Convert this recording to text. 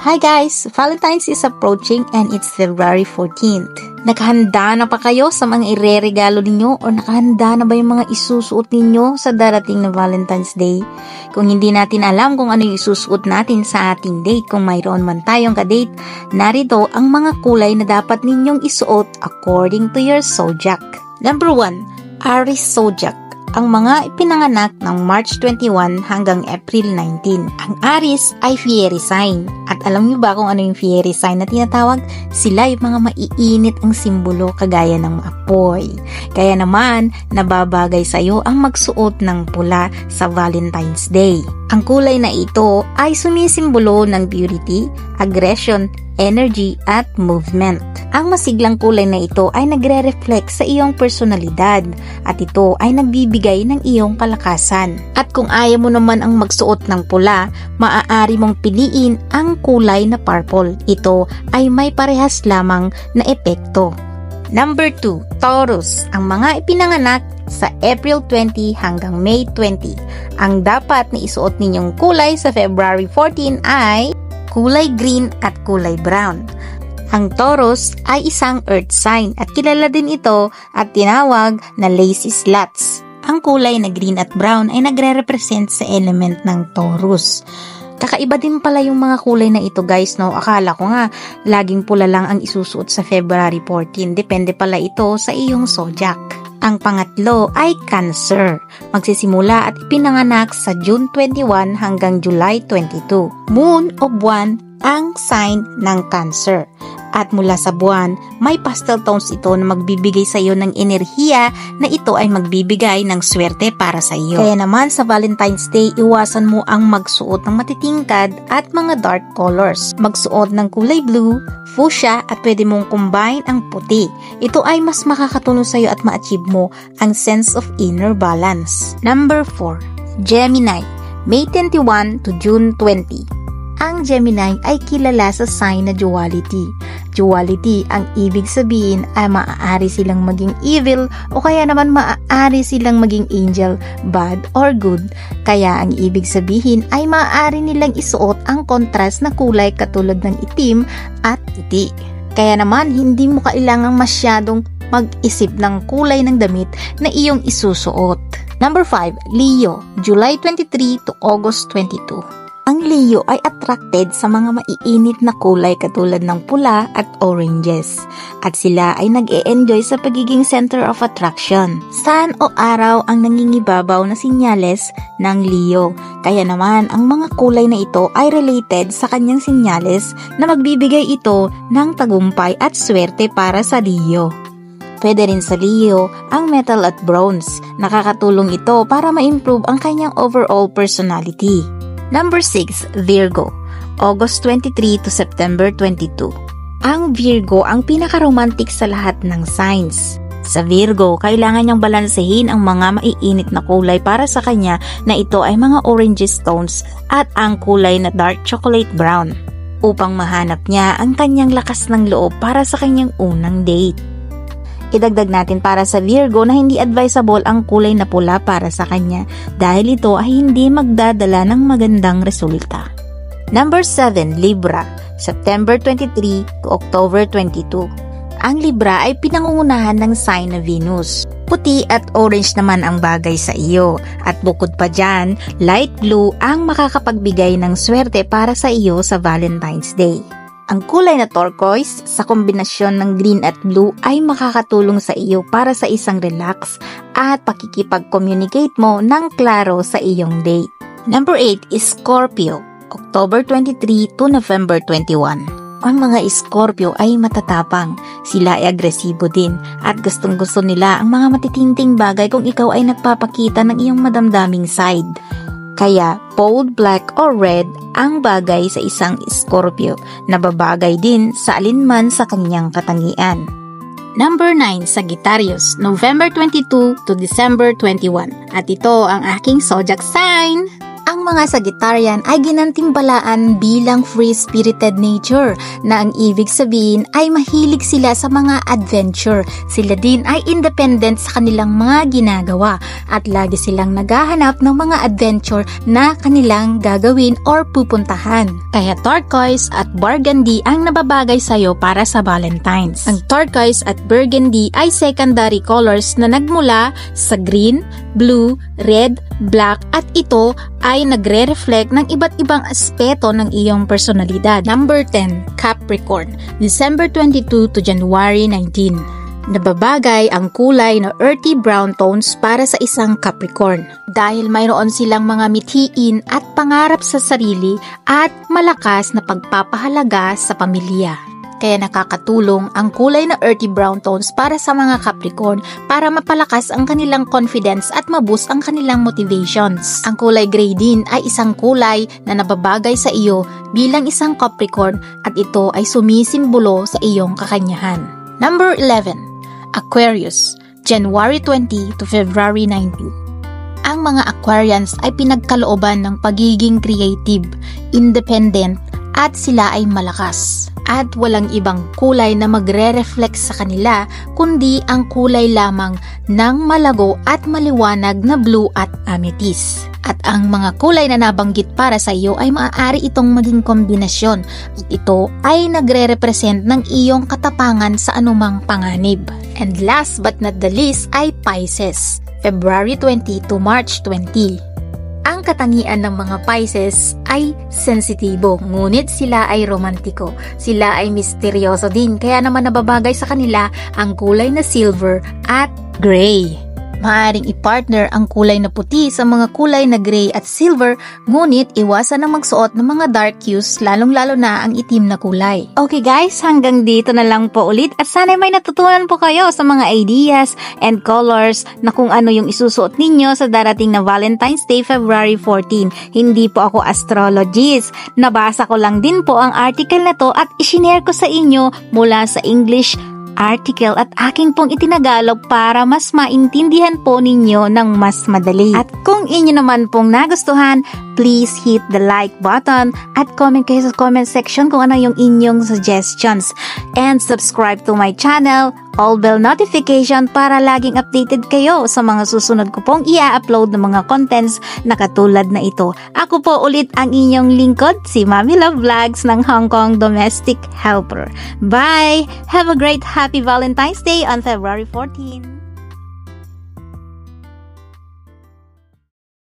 Hi guys! Valentine's is approaching and it's February 14th. Nakahanda na pa kayo sa mga ireregalo ninyo o nakahanda na ba yung mga isusuot ninyo sa darating na Valentine's Day? Kung hindi natin alam kung ano yung isusuot natin sa ating date, kung mayroon man tayong ka-date, narito ang mga kulay na dapat ninyong isuot according to your zodiac. Number 1, Aries Zodiac. Ang mga ipinanganak ng March 21 hanggang April 19. Ang Aries ay fiery sign. At alam niyo ba kung ano yung fiery sign na tinatawag? Sila yung mga maiinit ang simbolo kagaya ng apoy. Kaya naman, nababagay sa iyo ang magsuot ng pula sa Valentine's Day. Ang kulay na ito ay sumisimbolo ng purity, aggression, energy at movement. Ang masiglang kulay na ito ay nagre-reflect sa iyong personalidad at ito ay nagbibigay ng iyong kalakasan. At kung ayaw mo naman ang magsuot ng pula, maaari mong piliin ang kulay na purple. Ito ay may parehas lamang na epekto. Number 2, Taurus. Ang mga ipinanganak sa April 20 hanggang May 20. Ang dapat na isuot ninyong kulay sa February 14 ay kulay green at kulay brown. Ang Taurus ay isang earth sign at kilala din ito at tinawag na lazy sluts. Ang kulay na green at brown ay nagre-represent sa element ng Taurus. Kakaiba din pala yung mga kulay na ito guys, no? Akala ko nga laging pula lang ang isusuot sa February 14. Depende pala ito sa iyong zodiac. Ang pangatlo ay Cancer. Magsisimula at ipinanganak sa June 21 hanggang July 22. Moon o buwan ang sign ng Cancer. At mula sa buwan, may pastel tones ito na magbibigay sa iyo ng enerhiya na ito ay magbibigay ng swerte para sa iyo. Kaya naman sa Valentine's Day, iwasan mo ang magsuot ng matitingkad at mga dark colors. Magsuot ng kulay blue, fuchsia at pwede mong combine ang puti. Ito ay mas makakatulong sa iyo at ma-achieve mo ang sense of inner balance. Number 4, Gemini, May 21 to June 20. Ang Gemini ay kilala sa sign na duality. Duality, ang ibig sabihin ay maaari silang maging evil o kaya naman maaari silang maging angel, bad or good. Kaya ang ibig sabihin ay maaari nilang isuot ang kontrast na kulay katulad ng itim at puti. Kaya naman hindi mo kailangang masyadong mag-isip ng kulay ng damit na iyong isusuot. Number 5, Leo, July 23 to August 22. Ang Leo ay attracted sa mga maiinit na kulay katulad ng pula at oranges. At sila ay nag-e-enjoy sa pagiging center of attraction. Sun o araw ang nangingibabaw na sinyales ng Leo. Kaya naman ang mga kulay na ito ay related sa kanyang sinyales na magbibigay ito ng tagumpay at swerte para sa Leo. Pwede rin sa Leo ang metal at bronze. Nakakatulong ito para ma-improve ang kanyang overall personality. Number 6, Virgo, August 23 to September 22. Ang Virgo ang pinaka-romantic sa lahat ng signs. Sa Virgo, kailangan niyang balansehin ang mga maiinit na kulay para sa kanya na ito ay mga oranges tones at ang kulay na dark chocolate brown upang mahanap niya ang kanyang lakas ng loob para sa kanyang unang date. Idagdag natin para sa Virgo na hindi advisable ang kulay na pula para sa kanya dahil ito ay hindi magdadala ng magandang resulta. Number 7, Libra, September 23 to October 22. Ang Libra ay pinangungunahan ng sign na Venus. Puti at orange naman ang bagay sa iyo at bukod pa dyan, light blue ang makakapagbigay ng swerte para sa iyo sa Valentine's Day. Ang kulay na turquoise sa kombinasyon ng green at blue ay makakatulong sa iyo para sa isang relax at pakikipag-communicate mo ng klaro sa iyong date. Number 8 is Scorpio, October 23 to November 21. Ang mga Scorpio ay matatapang, sila ay agresibo din at gustong-gusto nila ang mga matitinting bagay kung ikaw ay nagpapakita ng iyong madamdaming side. Kaya bold black or red ang bagay sa isang Scorpio na babagay din sa alinman sa kanyang katangian. Number 9, Sagittarius, November 22 to December 21. At ito ang aking zodiac sign. Ang Ang mga Sagittarian ay ginantimbalaan bilang free-spirited nature na ang ibig sabihin ay mahilig sila sa mga adventure. Sila din ay independent sa kanilang mga ginagawa at lagi silang naghahanap ng mga adventure na kanilang gagawin or pupuntahan. Kaya turquoise at burgundy ang nababagay sa'yo para sa Valentine's. Ang turquoise at burgundy ay secondary colors na nagmula sa green, blue, red, black at ito ay nagre-reflect ng iba't ibang aspeto ng iyong personalidad. Number 10, Capricorn, December 22 to January 19. Nababagay ang kulay na earthy brown tones para sa isang Capricorn dahil mayroon silang mga mithiin at pangarap sa sarili at malakas na pagpapahalaga sa pamilya. Kaya nakakatulong ang kulay na earthy brown tones para sa mga Capricorn para mapalakas ang kanilang confidence at maboost ang kanilang motivations. Ang kulay gray din ay isang kulay na nababagay sa iyo bilang isang Capricorn at ito ay sumisimbolo sa iyong kakanyahan. Number 11, Aquarius, January 20 to February 19. Ang mga Aquarians ay pinagkalooban ng pagiging creative, independent at sila ay malakas. At walang ibang kulay na magre-reflect sa kanila kundi ang kulay lamang ng malago at maliwanag na blue at amethyst. At ang mga kulay na nabanggit para sa iyo ay maaari itong maging kombinasyon at ito ay nagre-represent ng iyong katapangan sa anumang panganib. And last but not the least ay Pisces, February 20 to March 20. Ang katangian ng mga Pisces ay sensitibo, ngunit sila ay romantiko. Sila ay misteryoso din, kaya naman nababagay sa kanila ang kulay na silver at gray. Maaaring i-partner ang kulay na puti sa mga kulay na gray at silver, ngunit iwasan ang magsuot ng mga dark hues, lalong-lalo na ang itim na kulay. Okay guys, hanggang dito na lang po ulit at sana may natutunan po kayo sa mga ideas and colors na kung ano yung isusuot ninyo sa darating na Valentine's Day, February 14. Hindi po ako astrologist. Nabasa ko lang din po ang article na to at isinare ko sa inyo mula sa English article at aking pong itinagalog para mas maintindihan po ninyo ng mas madali. At kung inyo naman pong nagustuhan, please hit the like button at comment kayo sa comment section kung ano yung inyong suggestions. And subscribe to my channel, all bell notification para laging updated kayo sa mga susunod ko pong i-upload ng mga contents na katulad na ito. Ako po ulit ang inyong lingkod, si Mami Love Vlogs ng Hong Kong Domestic Helper. Bye! Have a great happy Valentine's Day on February 14.